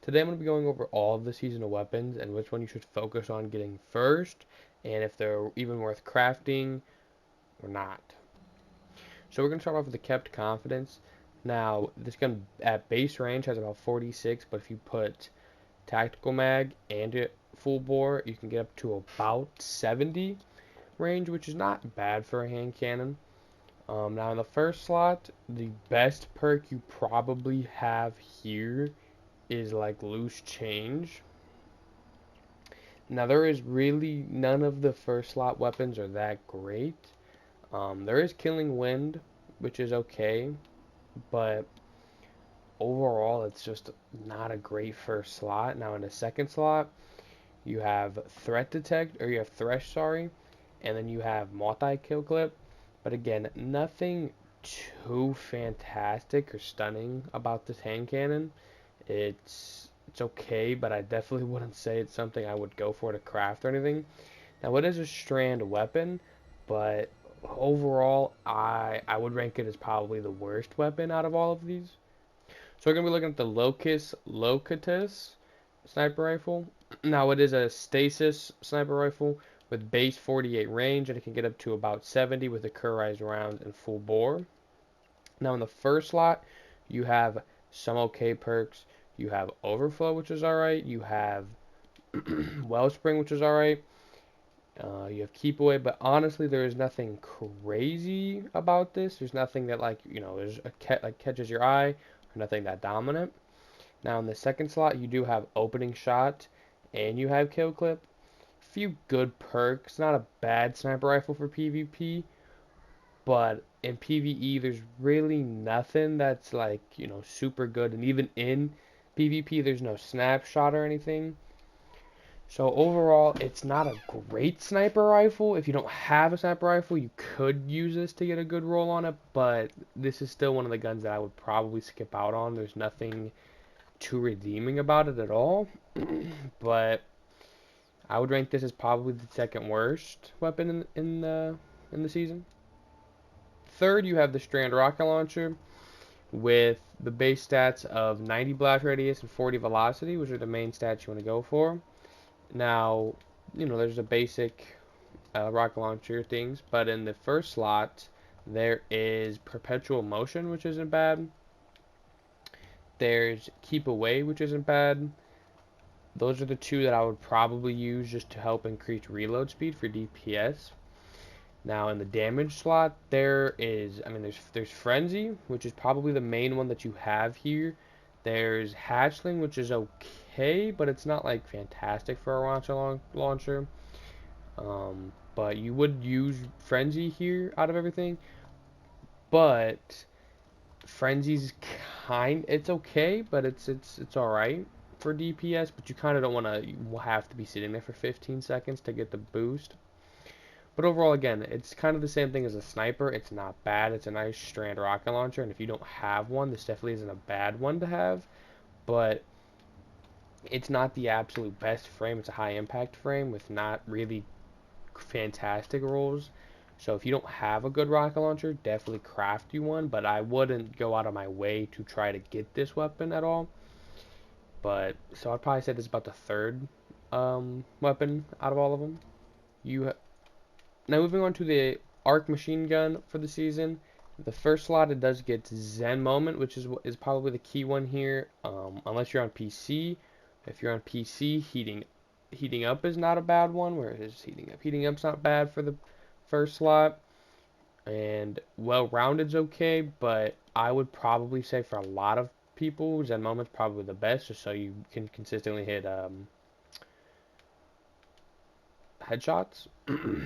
Today I'm going to be going over all of the seasonal weapons and which one you should focus on getting first, and if they're even worth crafting or not. So we're going to start off with the kept confidence. Now, this gun at base range has about 46, but if you put tactical mag and it full bore, you can get up to about 70 range, which is not bad for a hand cannon. Now in the first slot, the best perk you probably have here is like loose change. Now there is really none of the first slot weapons are that great. There is killing wind, which is okay, but overall it's just not a great first slot. Now in the second slot, you have threat detect, or you have thresh, sorry, and then you have multi-kill clip. But again, nothing too fantastic or stunning about this hand cannon. It's okay, but I definitely wouldn't say it's something I would go for to craft or anything. Now it is a strand weapon, but overall I would rank it as probably the worst weapon out of all of these. So we're gonna be looking at the Locus sniper rifle. Now it is a stasis sniper rifle with base 48 range, and it can get up to about 70 with the currized rounds and full bore. Now in the first slot, you have some okay perks. You have overflow, which is alright. You have wellspring, which is alright. You have keep away, but honestly, there is nothing crazy about this. There's nothing that there's like catches your eye, or nothing that dominant. Now in the second slot, you do have opening shot, and you have kill clip. Few good perks. Not a bad sniper rifle for PvP, but in PvE, there's really nothing that's super good. And even in PvP, there's no snapshot or anything. So overall, it's not a great sniper rifle. If you don't have a sniper rifle, you could use this to get a good roll on it, but this is still one of the guns that I would probably skip out on. There's nothing too redeeming about it at all. But I would rank this as probably the second worst weapon in the season. Third, you have the Strand rocket launcher with the base stats of 90 blast radius and 40 velocity, which are the main stats you want to go for. Now, there's a basic rocket launcher things, but in the first slot, there is perpetual motion, which isn't bad. There's keep away, which isn't bad. Those are the two that I would probably use just to help increase reload speed for DPS. Now in the damage slot, there's Frenzy, which is probably the main one that you have here. There's Hatchling, which is okay, but it's not like fantastic for a rocket launcher. But you would use Frenzy here out of everything. But Frenzy's it's okay, but it's alright for DPS, but you kind of don't want to have to be sitting there for 15 seconds to get the boost. But overall, again, it's kind of the same thing as a sniper. It's not bad. It's a nice strand rocket launcher, and if you don't have one, this definitely isn't a bad one to have. But it's not the absolute best frame. It's a high impact frame with not really fantastic rolls. So if you don't have a good rocket launcher, definitely craft you one. But I wouldn't go out of my way to try to get this weapon at all. But so I'd probably say this is about the third weapon out of all of them. Now moving on to the arc machine gun for the season. The first slot, it does get Zen Moment, which is probably the key one here. Unless you're on PC. If you're on PC, heating up is not a bad one. Where it is heating up? Heating up's not bad for the first slot. And well-rounded's okay, but I would probably say for a lot of people, Zen Moment's probably the best, just so you can consistently hit headshots.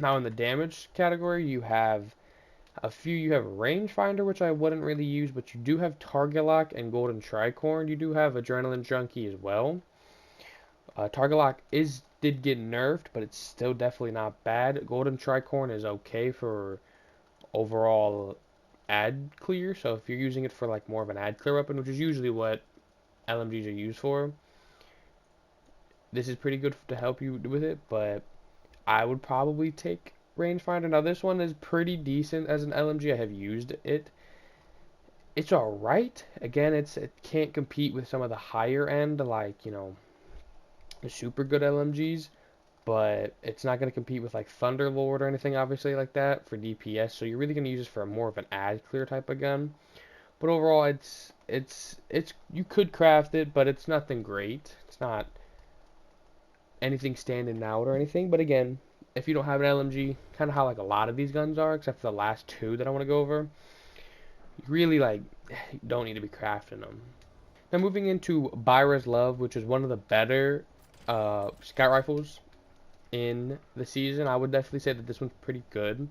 Now in the damage category, you have a few. You have Rangefinder, which I wouldn't really use, but you do have Target Lock and Golden Tricorn. You do have Adrenaline Junkie as well. Target Lock did get nerfed, but it's still definitely not bad. Golden Tricorn is okay for overall ad clear. So if you're using it for like more of an ad clear weapon, which is usually what LMGs are used for, this is pretty good to help you with it. But I would probably take Rangefinder. Now this one is pretty decent as an LMG. I have used it. It's alright. Again, it can't compete with some of the higher end, like, the super good LMGs, but it's not going to compete with like Thunderlord or anything obviously like that for DPS. So you're really going to use this for more of an ad clear type of gun. But overall, it's you could craft it, but it's nothing great. It's not anything standing out or anything. But again, if you don't have an LMG, kind of how like a lot of these guns are, except for the last two that I want to go over, you really like don't need to be crafting them. Now moving into Byra's Love, which is one of the better scout rifles in the season. I would definitely say that this one's pretty good.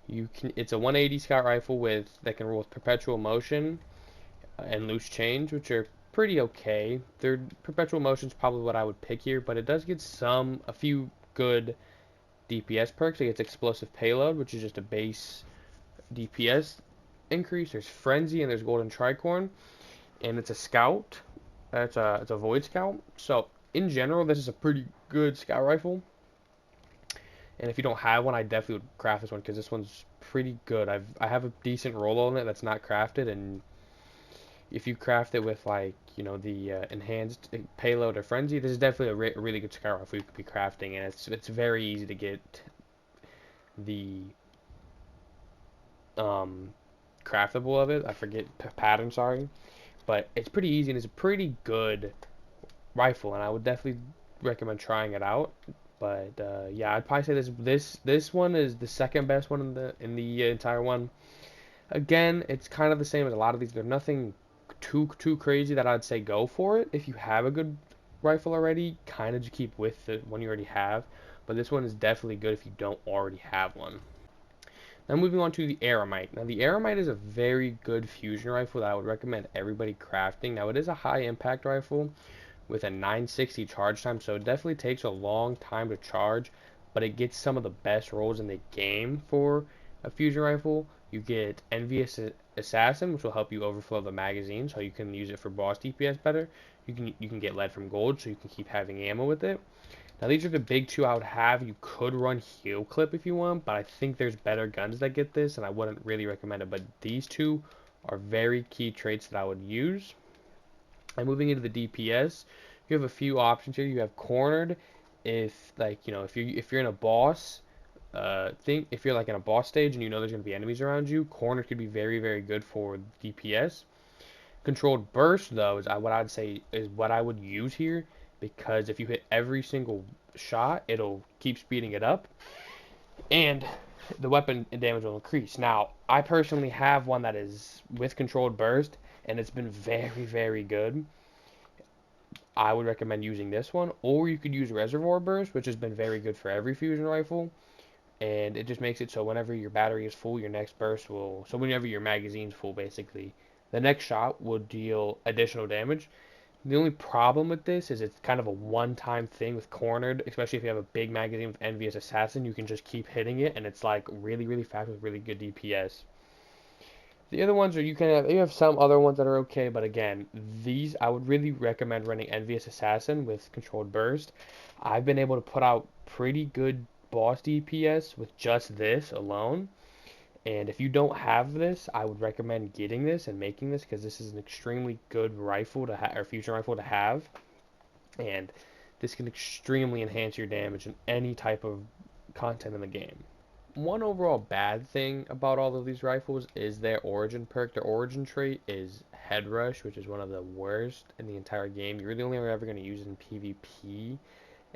It's a 180 scout rifle that can roll with perpetual motion and loose change, which are pretty okay. Their perpetual motion is probably what I would pick here, but it does get a few good DPS perks. It gets explosive payload, which is just a base DPS increase. There's frenzy and there's golden tricorn, and it's a scout. It's a void scout. So in general, this is a pretty good scout rifle. And if you don't have one, I definitely would craft this one because this one's pretty good. I have a decent roll on it that's not crafted, and if you craft it with like the enhanced payload or frenzy, this is definitely a really good scout rifle you could be crafting, and it's very easy to get the craftable of it. I forget pattern, sorry, but it's pretty easy and it's a pretty good rifle, and I would definitely recommend trying it out. But yeah, I'd probably say this one is the second best one in the entire one. Again, it's kind of the same as a lot of these. They're nothing too crazy that I'd say go for it. If you have a good rifle already, kind of just keep with the one you already have. But this one is definitely good if you don't already have one. Now moving on to the Aramite. Now the Aramite is a very good fusion rifle that I would recommend everybody crafting. Now it is a high impact rifle with a 960 charge time, so it definitely takes a long time to charge, but it gets some of the best rolls in the game for a fusion rifle. You get Envious Assassin, which will help you overflow the magazine, so you can use it for boss DPS better. You can get lead from gold, so you can keep having ammo with it. Now these are the big two I would have. You could run Heel Clip if you want, but I think there's better guns that get this, and I wouldn't really recommend it. But these two are very key traits that I would use. And moving into the DPS, you have a few options here. You have cornered, if you're in a boss if you're like in a boss stage and you know there's going to be enemies around you, cornered could be very good for DPS. Controlled burst though is what I'd say is what I would use here, because if you hit every single shot, it'll keep speeding it up, and the weapon damage will increase. Now, I personally have one that is with controlled burst, and it's been very good. I would recommend using this one, or you could use Reservoir Burst, which has been very good for every fusion rifle, and it just makes it so whenever your battery is full, your next burst will, so whenever your magazine's full, basically, the next shot will deal additional damage. The only problem with this is it's kind of a one-time thing with cornered, especially if you have a big magazine with Envious Assassin, you can just keep hitting it, and it's like really fast with really good DPS. The other ones are you have some other ones that are okay, but again, these I would really recommend running Envious Assassin with Controlled Burst. I've been able to put out pretty good boss DPS with just this alone. And if you don't have this, I would recommend getting this and making this, because this is an extremely good rifle to have, or fusion rifle to have. And this can extremely enhance your damage in any type of content in the game. One overall bad thing about all of these rifles is their origin perk. Their origin trait is Head Rush, which is one of the worst in the entire game. You're really only ever going to use it in PvP,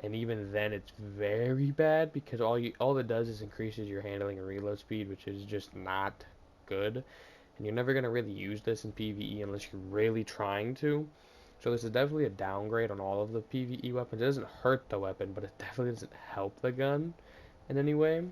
and even then it's very bad, because all it does is increases your handling and reload speed, which is just not good. And you're never going to really use this in PvE unless you're really trying to. So this is definitely a downgrade on all of the PvE weapons. It doesn't hurt the weapon, but it definitely doesn't help the gun in any way.